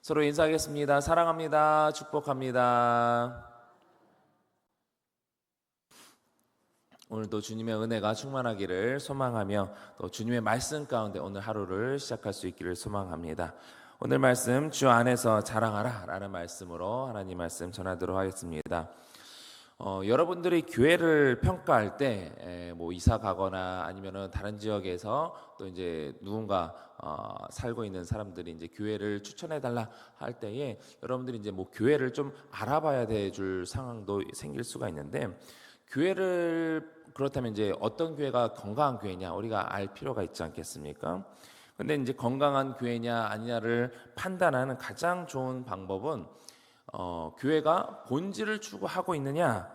서로 인사하겠습니다. 사랑합니다. 축복합니다. 오늘도 주님의 은혜가 충만하기를 소망하며 또 주님의 말씀 가운데 오늘 하루를 시작할 수 있기를 소망합니다. 오늘 말씀 주 안에서 자랑하라 라는 말씀으로 하나님 말씀 전하도록 하겠습니다. 여러분들이 교회를 평가할 때 뭐 이사 가거나 아니면은 다른 지역에서 또 이제 누군가 살고 있는 사람들이 이제 교회를 추천해 달라 할 때에 여러분들이 이제 뭐 교회를 좀 알아봐야 될 상황도 생길 수가 있는데, 교회를 그렇다면 이제 어떤 교회가 건강한 교회냐 우리가 알 필요가 있지 않겠습니까? 근데 이제 건강한 교회냐 아니냐를 판단하는 가장 좋은 방법은 교회가 본질을 추구하고 있느냐,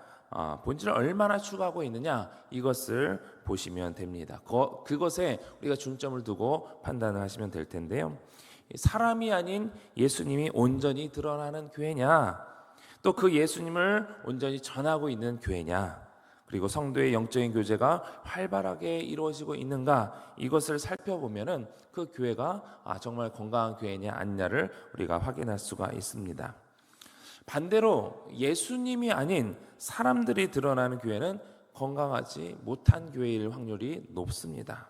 본질을 얼마나 추구하고 있느냐, 이것을 보시면 됩니다. 그것에 우리가 중점을 두고 판단을 하시면 될 텐데요. 사람이 아닌 예수님이 온전히 드러나는 교회냐, 또 그 예수님을 온전히 전하고 있는 교회냐, 그리고 성도의 영적인 교제가 활발하게 이루어지고 있는가, 이것을 살펴보면은 그 교회가 정말 건강한 교회냐 아니냐를 우리가 확인할 수가 있습니다. 반대로 예수님이 아닌 사람들이 드러나는 교회는 건강하지 못한 교회일 확률이 높습니다.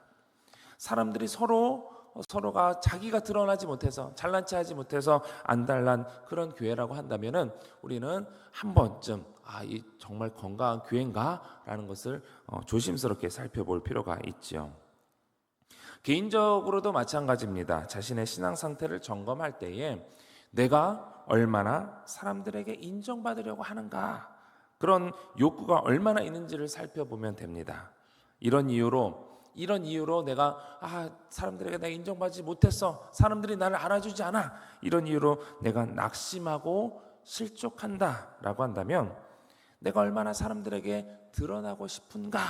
사람들이 서로가 자기가 드러나지 못해서, 잘난 체 하지 못해서 안달난 그런 교회라고 한다면은 우리는 한 번쯤 이 정말 건강한 교회인가? 라는 것을 조심스럽게 살펴볼 필요가 있죠. 개인적으로도 마찬가지입니다. 자신의 신앙 상태를 점검할 때에 내가 얼마나 사람들에게 인정받으려고 하는가, 그런 욕구가 얼마나 있는지를 살펴보면 됩니다. 이런 이유로 내가 사람들에게 내가 인정받지 못했어, 사람들이 나를 알아주지 않아, 이런 이유로 내가 낙심하고 실족한다 라고 한다면 내가 얼마나 사람들에게 드러나고 싶은가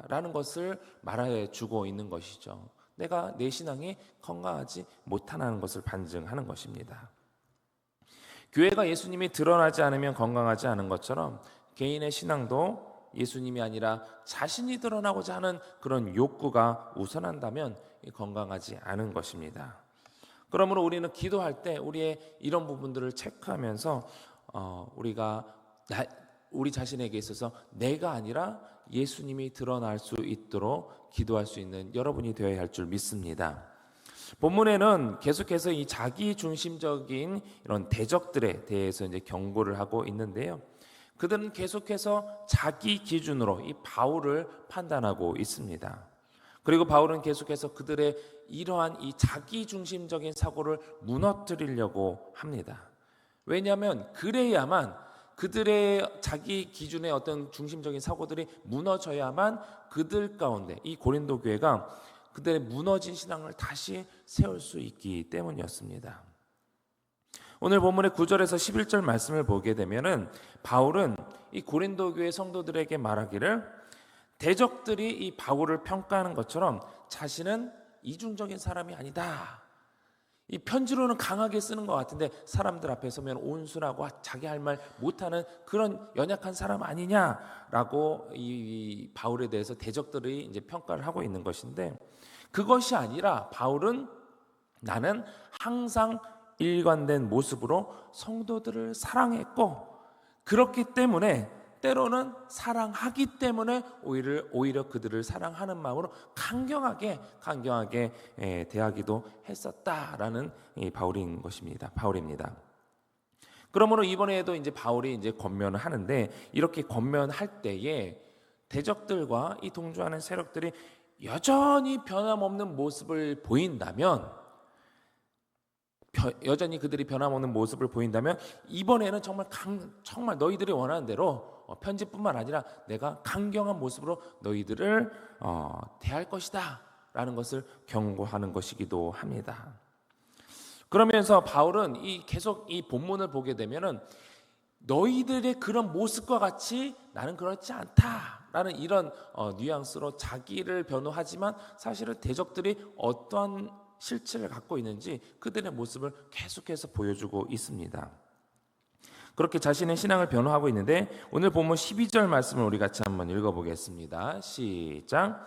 라는 것을 말해 주고 있는 것이죠. 내가 내 신앙이 건강하지 못하는 것을 반증하는 것입니다. 교회가 예수님이 드러나지 않으면 건강하지 않은 것처럼 개인의 신앙도 예수님이 아니라 자신이 드러나고자 하는 그런 욕구가 우선한다면 건강하지 않은 것입니다. 그러므로 우리는 기도할 때 우리의 이런 부분들을 체크하면서 우리 자신에게 있어서 내가 아니라 예수님이 드러날 수 있도록 기도할 수 있는 여러분이 되어야 할 줄 믿습니다. 본문에는 계속해서 이 자기 중심적인 이런 대적들에 대해서 이제 경고를 하고 있는데요. 그들은 계속해서 자기 기준으로 이 바울을 판단하고 있습니다. 그리고 바울은 계속해서 그들의 이러한 이 자기 중심적인 사고를 무너뜨리려고 합니다. 왜냐하면 그래야만 그들의 자기 기준의 어떤 중심적인 사고들이 무너져야만 그들 가운데 이 고린도 교회가 그들의 무너진 신앙을 다시 세울 수 있기 때문이었습니다. 오늘 본문의 9절에서 11절 말씀을 보게 되면은 바울은 이 고린도 교회 성도들에게 말하기를, 대적들이 이 바울을 평가하는 것처럼 자신은 이중적인 사람이 아니다. 이 편지로는 강하게 쓰는 것 같은데 사람들 앞에 서면 온순하고 자기 할 말 못하는 그런 연약한 사람 아니냐라고 이 바울에 대해서 대적들이 이제 평가를 하고 있는 것인데, 그것이 아니라 바울은 나는 항상 일관된 모습으로 성도들을 사랑했고, 그렇기 때문에 때로는 사랑하기 때문에 오히려 그들을 사랑하는 마음으로 강경하게 대하기도 했었다라는 이 바울입니다. 그러므로 이번에도 이제 바울이 이제 권면을 하는데, 이렇게 권면할 때에 대적들과 이 동조하는 세력들이 여전히 변함없는 모습을 보인다면, 이번에는 정말 너희들이 원하는 대로 편지뿐만 아니라 내가 강경한 모습으로 너희들을 대할 것이다 라는 것을 경고하는 것이기도 합니다. 그러면서 바울은 계속 이 본문을 보게 되면은 너희들의 그런 모습과 같이 나는 그렇지 않다라는 이런 뉘앙스로 자기를 변호하지만 사실은 대적들이 어떠한 실체를 갖고 있는지 그들의 모습을 계속해서 보여주고 있습니다. 그렇게 자신의 신앙을 변호하고 있는데, 오늘 본문 12절 말씀을 우리 같이 한번 읽어보겠습니다. 시작.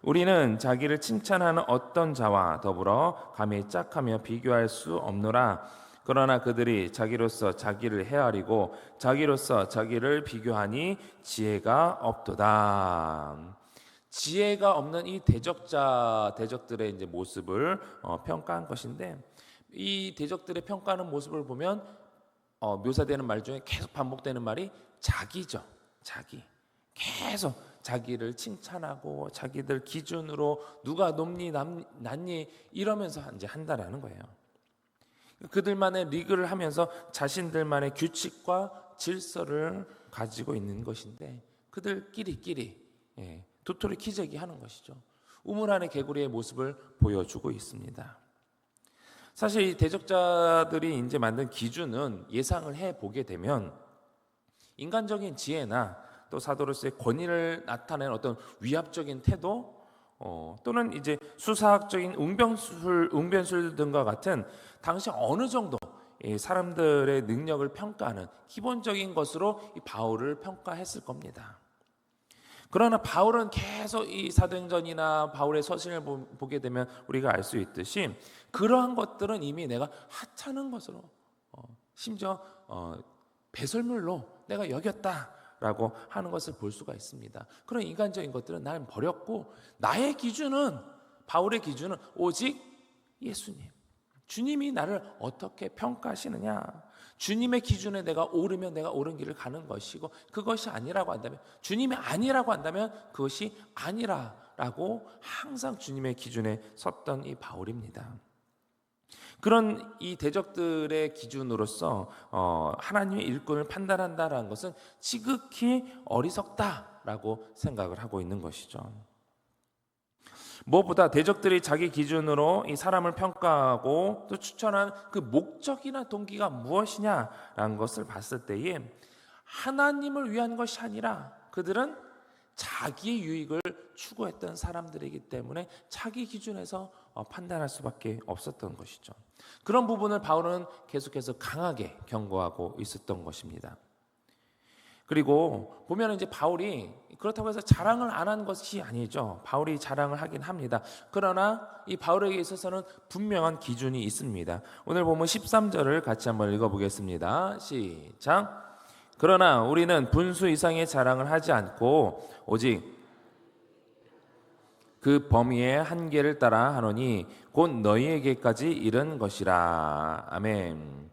우리는 자기를 칭찬하는 어떤 자와 더불어 감히 짝하며 비교할 수 없노라. 그러나 그들이 자기로서 자기를 헤아리고 자기로서 자기를 비교하니 지혜가 없도다. 지혜가 없는 이 대적들의 이제 모습을 평가한 것인데, 이 대적들의 평가하는 모습을 보면 묘사되는 말 중에 계속 반복되는 말이 자기죠. 자기. 계속 자기를 칭찬하고 자기들 기준으로 누가 높니 낮니 이러면서 이제 한다라는 거예요. 그들만의 리그를 하면서 자신들만의 규칙과 질서를 가지고 있는 것인데, 그들끼리 도토리 키재기 하는 것이죠. 우물 안의 개구리의 모습을 보여주고 있습니다. 사실 이 대적자들이 이제 만든 기준은 예상을 해 보게 되면 인간적인 지혜나 또 사도로서의 권위를 나타내는 어떤 위압적인 태도, 또는 이제 수사학적인 웅변술 등과 같은 당시 어느 정도 이 사람들의 능력을 평가하는 기본적인 것으로 이 바울을 평가했을 겁니다. 그러나 바울은 계속 이 사도행전이나 바울의 서신을 보게 되면 우리가 알 수 있듯이 그러한 것들은 이미 내가 하찮은 것으로, 심지어 배설물로 내가 여겼다라고 하는 것을 볼 수가 있습니다. 그런 인간적인 것들은 나는 버렸고, 나의 기준은, 바울의 기준은 오직 예수님, 주님이 나를 어떻게 평가하시느냐, 주님의 기준에 내가 오르면 내가 옳은 길을 가는 것이고, 그것이 아니라고 한다면, 주님이 아니라고 한다면 그것이 아니라라고 항상 주님의 기준에 섰던 이 바울입니다. 그런 이 대적들의 기준으로서 하나님의 일꾼을 판단한다라는 것은 지극히 어리석다라고 생각을 하고 있는 것이죠. 무엇보다 대적들이 자기 기준으로 이 사람을 평가하고 또 추천한 그 목적이나 동기가 무엇이냐라는 것을 봤을 때에 하나님을 위한 것이 아니라 그들은 자기의 유익을 추구했던 사람들이기 때문에 자기 기준에서 판단할 수밖에 없었던 것이죠. 그런 부분을 바울은 계속해서 강하게 경고하고 있었던 것입니다. 그리고 보면 이제 바울이 그렇다고 해서 자랑을 안 한 것이 아니죠. 바울이 자랑을 하긴 합니다. 그러나 이 바울에게 있어서는 분명한 기준이 있습니다. 오늘 보면 13절을 같이 한번 읽어보겠습니다. 시작. 그러나 우리는 분수 이상의 자랑을 하지 않고 오직 그 범위의 한계를 따라 하노니 곧 너희에게까지 이른 것이라. 아멘.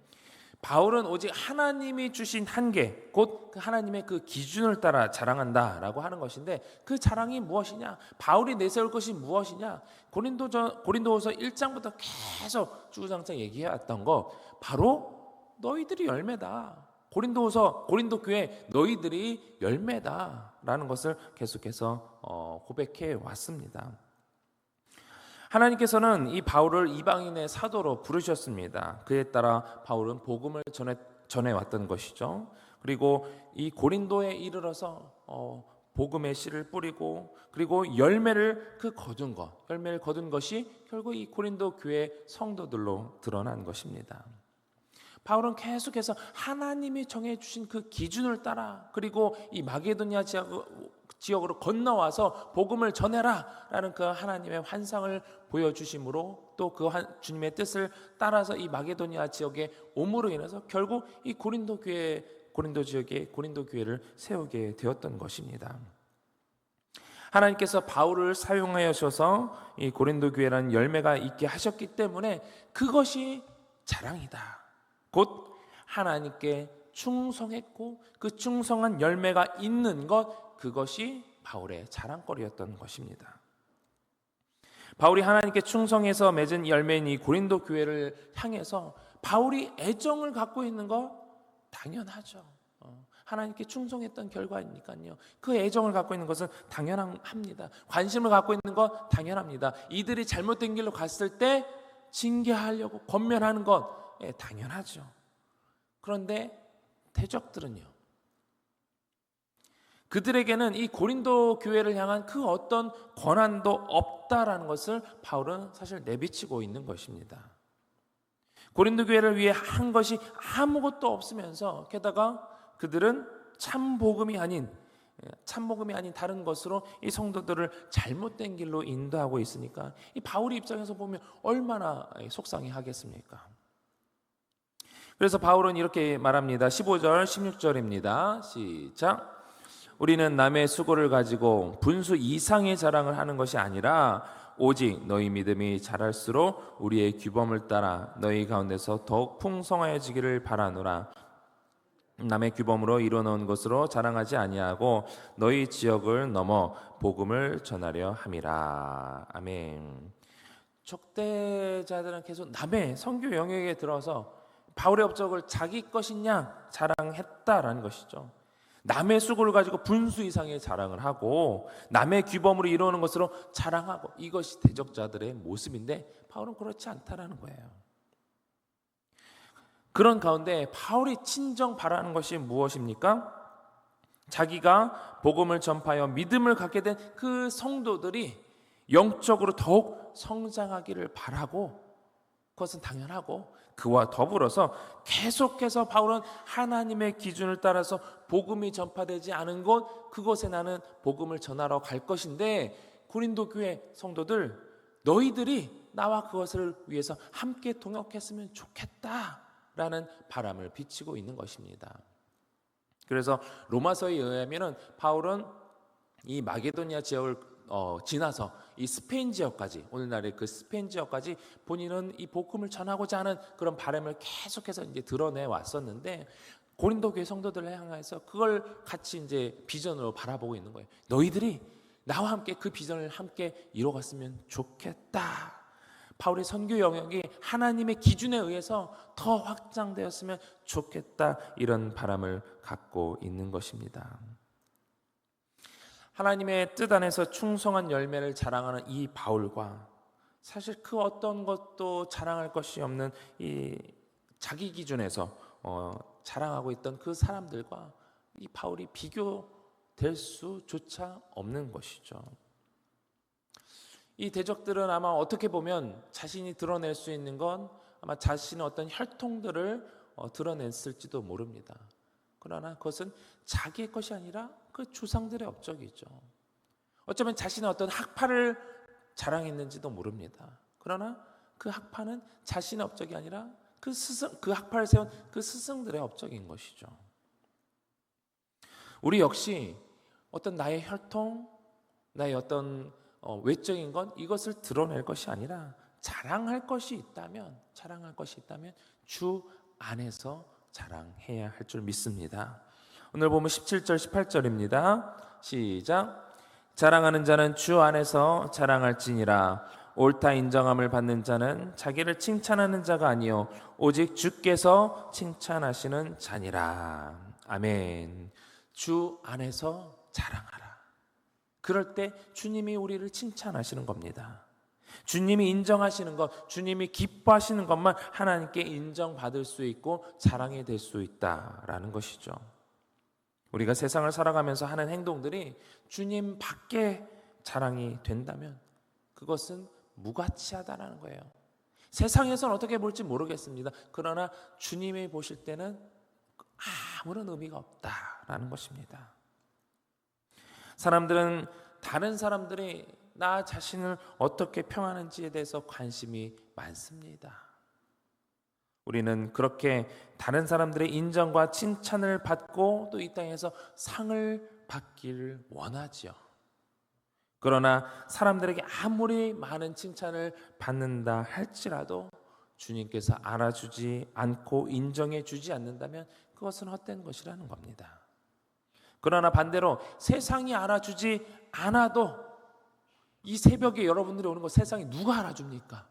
바울은 오직 하나님이 주신 한계, 곧 하나님의 그 기준을 따라 자랑한다라고 하는 것인데, 그 자랑이 무엇이냐? 바울이 내세울 것이 무엇이냐? 고린도후서 1장부터 계속 주구장창 얘기해왔던 거, 바로 너희들이 열매다. 고린도 교회 너희들이 열매다라는 것을 계속해서 고백해 왔습니다. 하나님께서는 이 바울을 이방인의 사도로 부르셨습니다. 그에 따라 바울은 복음을 전해왔던 것이죠. 그리고 이 고린도에 이르러서 복음의 씨를 뿌리고, 그리고 열매를 거둔 것이 결국 이 고린도 교회 성도들로 드러난 것입니다. 바울은 계속해서 하나님이 정해주신 그 기준을 따라, 그리고 이 마게도니아 지역으로 건너와서 복음을 전해라라는 그 하나님의 환상을 보여주심으로, 또 그 주님의 뜻을 따라서 이 마게도니아 지역에 옴으로 인해서 결국 이 고린도 지역에 고린도 교회를 세우게 되었던 것입니다. 하나님께서 바울을 사용하셔서 이 고린도 교회라는 열매가 있게 하셨기 때문에 그것이 자랑이다. 곧 하나님께 충성했고 그 충성한 열매가 있는 것, 그것이 바울의 자랑거리였던 것입니다. 바울이 하나님께 충성해서 맺은 열매인 이 고린도 교회를 향해서 바울이 애정을 갖고 있는 것 당연하죠. 하나님께 충성했던 결과이니까요. 그 애정을 갖고 있는 것은 당연합니다. 관심을 갖고 있는 것 당연합니다. 이들이 잘못된 길로 갔을 때 징계하려고 권면하는 것 당연하죠. 그런데 대적들은요, 그들에게는 이 고린도 교회를 향한 그 어떤 권한도 없다라는 것을 바울은 사실 내비치고 있는 것입니다. 고린도 교회를 위해 한 것이 아무것도 없으면서 게다가 그들은 참복음이 아닌 다른 것으로 이 성도들을 잘못된 길로 인도하고 있으니까 이 바울의 입장에서 보면 얼마나 속상해 하겠습니까? 그래서 바울은 이렇게 말합니다. 15절, 16절입니다. 시작. 우리는 남의 수고를 가지고 분수 이상의 자랑을 하는 것이 아니라 오직 너희 믿음이 자랄수록 우리의 규범을 따라 너희 가운데서 더욱 풍성하여지기를 바라노라. 남의 규범으로 이루어놓은 것으로 자랑하지 아니하고 너희 지역을 넘어 복음을 전하려 함이라. 아멘. 적대자들은 계속 남의 선교 영역에 들어서 바울의 업적을 자기 것이냐 자랑했다라는 것이죠. 남의 수고를 가지고 분수 이상의 자랑을 하고 남의 규범으로 이루어놓은 것으로 자랑하고, 이것이 대적자들의 모습인데 바울은 그렇지 않다라는 거예요. 그런 가운데 바울이 친정 바라는 것이 무엇입니까? 자기가 복음을 전파하여 믿음을 갖게 된 그 성도들이 영적으로 더욱 성장하기를 바라고, 그것은 당연하고, 그와 더불어서 계속해서 바울은 하나님의 기준을 따라서 복음이 전파되지 않은 곳, 그곳에 나는 복음을 전하러 갈 것인데, 고린도 교회 성도들, 너희들이 나와 그것을 위해서 함께 동역했으면 좋겠다라는 바람을 비치고 있는 것입니다. 그래서 로마서에 의하면 바울은 이 마게도니아 지역을 지나서 이 스페인 지역까지, 오늘날의 그 스페인 지역까지 본인은 이 복음을 전하고자 하는 그런 바람을 계속해서 이제 드러내 왔었는데, 고린도 교회 성도들을 향해서 그걸 같이 이제 비전으로 바라보고 있는 거예요. 너희들이 나와 함께 그 비전을 함께 이뤄갔으면 좋겠다. 바울의 선교 영역이 하나님의 기준에 의해서 더 확장되었으면 좋겠다, 이런 바람을 갖고 있는 것입니다. 하나님의 뜻 안에서 충성한 열매를 자랑하는 이 바울과 사실 그 어떤 것도 자랑할 것이 없는 이 자기 기준에서 자랑하고 있던 그 사람들과 이 바울이 비교될 수조차 없는 것이죠. 이 대적들은 아마 어떻게 보면 자신이 드러낼 수 있는 건 아마 자신의 어떤 혈통들을 드러냈을지도 모릅니다. 그러나 그것은 자기의 것이 아니라 그 조상들의 업적이죠. 어쩌면 자신의 어떤 학파를 자랑했는지도 모릅니다. 그러나 그 학파는 자신의 업적이 아니라 그 학파를 세운 그 스승들의 업적인 것이죠. 우리 역시 어떤 나의 혈통, 나의 어떤 외적인 건 이것을 드러낼 것이 아니라 자랑할 것이 있다면 주 안에서 자랑해야 할 줄 믿습니다. 오늘 보면 17절 18절입니다. 시작. 자랑하는 자는 주 안에서 자랑할지니라. 옳다 인정함을 받는 자는 자기를 칭찬하는 자가 아니요 오직 주께서 칭찬하시는 자니라. 아멘. 주 안에서 자랑하라. 그럴 때 주님이 우리를 칭찬하시는 겁니다. 주님이 인정하시는 것, 주님이 기뻐하시는 것만 하나님께 인정받을 수 있고 자랑이 될 수 있다라는 것이죠. 우리가 세상을 살아가면서 하는 행동들이 주님 밖에 자랑이 된다면 그것은 무가치하다라는 거예요. 세상에서는 어떻게 볼지 모르겠습니다. 그러나 주님이 보실 때는 아무런 의미가 없다라는 것입니다. 사람들은 다른 사람들이 나 자신을 어떻게 평하는지에 대해서 관심이 많습니다. 우리는 그렇게 다른 사람들의 인정과 칭찬을 받고 또 이 땅에서 상을 받기를 원하지요. 그러나 사람들에게 아무리 많은 칭찬을 받는다 할지라도 주님께서 알아주지 않고 인정해 주지 않는다면 그것은 헛된 것이라는 겁니다. 그러나 반대로 세상이 알아주지 않아도 이 새벽에 여러분들이 오는 거 세상에 누가 알아줍니까?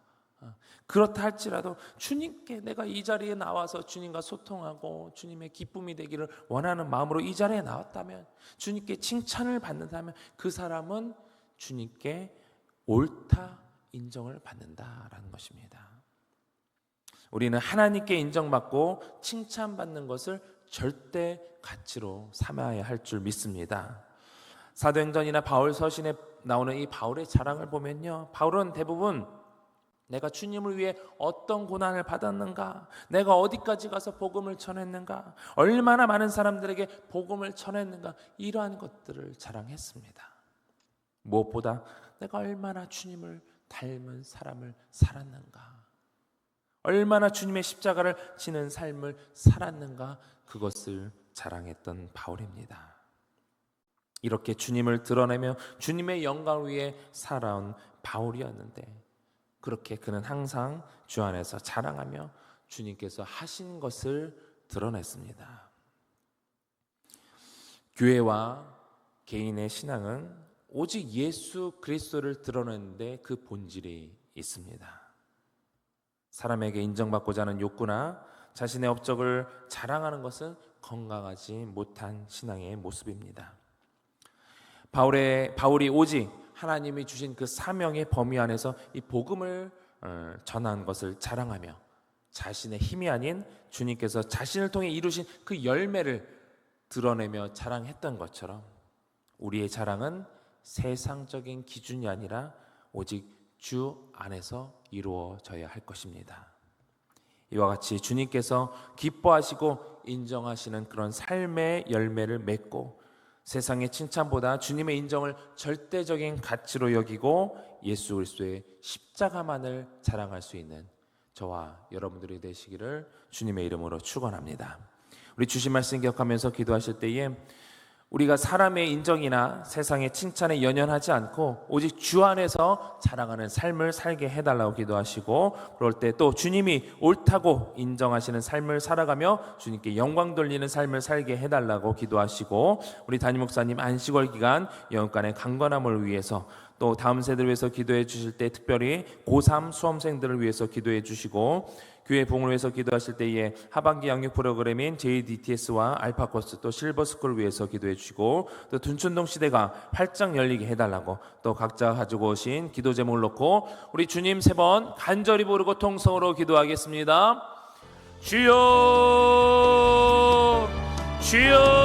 그렇다 할지라도 주님께 내가 이 자리에 나와서 주님과 소통하고 주님의 기쁨이 되기를 원하는 마음으로 이 자리에 나왔다면, 주님께 칭찬을 받는다면 그 사람은 주님께 옳다 인정을 받는다라는 것입니다. 우리는 하나님께 인정받고 칭찬받는 것을 절대 가치로 삼아야 할 줄 믿습니다. 사도행전이나 바울 서신에 나오는 이 바울의 자랑을 보면요, 바울은 대부분 내가 주님을 위해 어떤 고난을 받았는가, 내가 어디까지 가서 복음을 전했는가, 얼마나 많은 사람들에게 복음을 전했는가, 이러한 것들을 자랑했습니다. 무엇보다 내가 얼마나 주님을 닮은 사람을 살았는가, 얼마나 주님의 십자가를 지는 삶을 살았는가, 그것을 자랑했던 바울입니다. 이렇게 주님을 드러내며 주님의 영광 위에 살아온 바울이었는데, 그렇게 그는 항상 주 안에서 자랑하며 주님께서 하신 것을 드러냈습니다. 교회와 개인의 신앙은 오직 예수 그리스도를 드러내는데 그 본질이 있습니다. 사람에게 인정받고자 하는 욕구나 자신의 업적을 자랑하는 것은 건강하지 못한 신앙의 모습입니다. 바울이 오직 하나님이 주신 그 사명의 범위 안에서 이 복음을 전한 것을 자랑하며 자신의 힘이 아닌 주님께서 자신을 통해 이루신 그 열매를 드러내며 자랑했던 것처럼, 우리의 자랑은 세상적인 기준이 아니라 오직 주 안에서 이루어져야 할 것입니다. 이와 같이 주님께서 기뻐하시고 인정하시는 그런 삶의 열매를 맺고 세상의 칭찬보다 주님의 인정을 절대적인 가치로 여기고 예수 그리스도의 십자가만을 자랑할 수 있는 저와 여러분들이 되시기를 주님의 이름으로 축원합니다. 우리 주신 말씀 기억하면서 기도하실 때에 우리가 사람의 인정이나 세상의 칭찬에 연연하지 않고 오직 주 안에서 자랑하는 삶을 살게 해달라고 기도하시고, 그럴 때 또 주님이 옳다고 인정하시는 삶을 살아가며 주님께 영광 돌리는 삶을 살게 해달라고 기도하시고, 우리 담임 목사님 안식월 기간 영육간의 강건함을 위해서, 또 다음 세대를 위해서 기도해 주실 때 특별히 고3 수험생들을 위해서 기도해 주시고, 교회 부흥을 위해서 기도하실 때에 하반기 양육 프로그램인 JDTS와 알파코스 또 실버스쿨을 위해서 기도해 주시고, 또 둔촌동 시대가 활짝 열리게 해달라고, 또 각자 가지고 오신 기도 제목을 놓고 우리 주님 3번 간절히 부르고 통성으로 기도하겠습니다. 주여 주여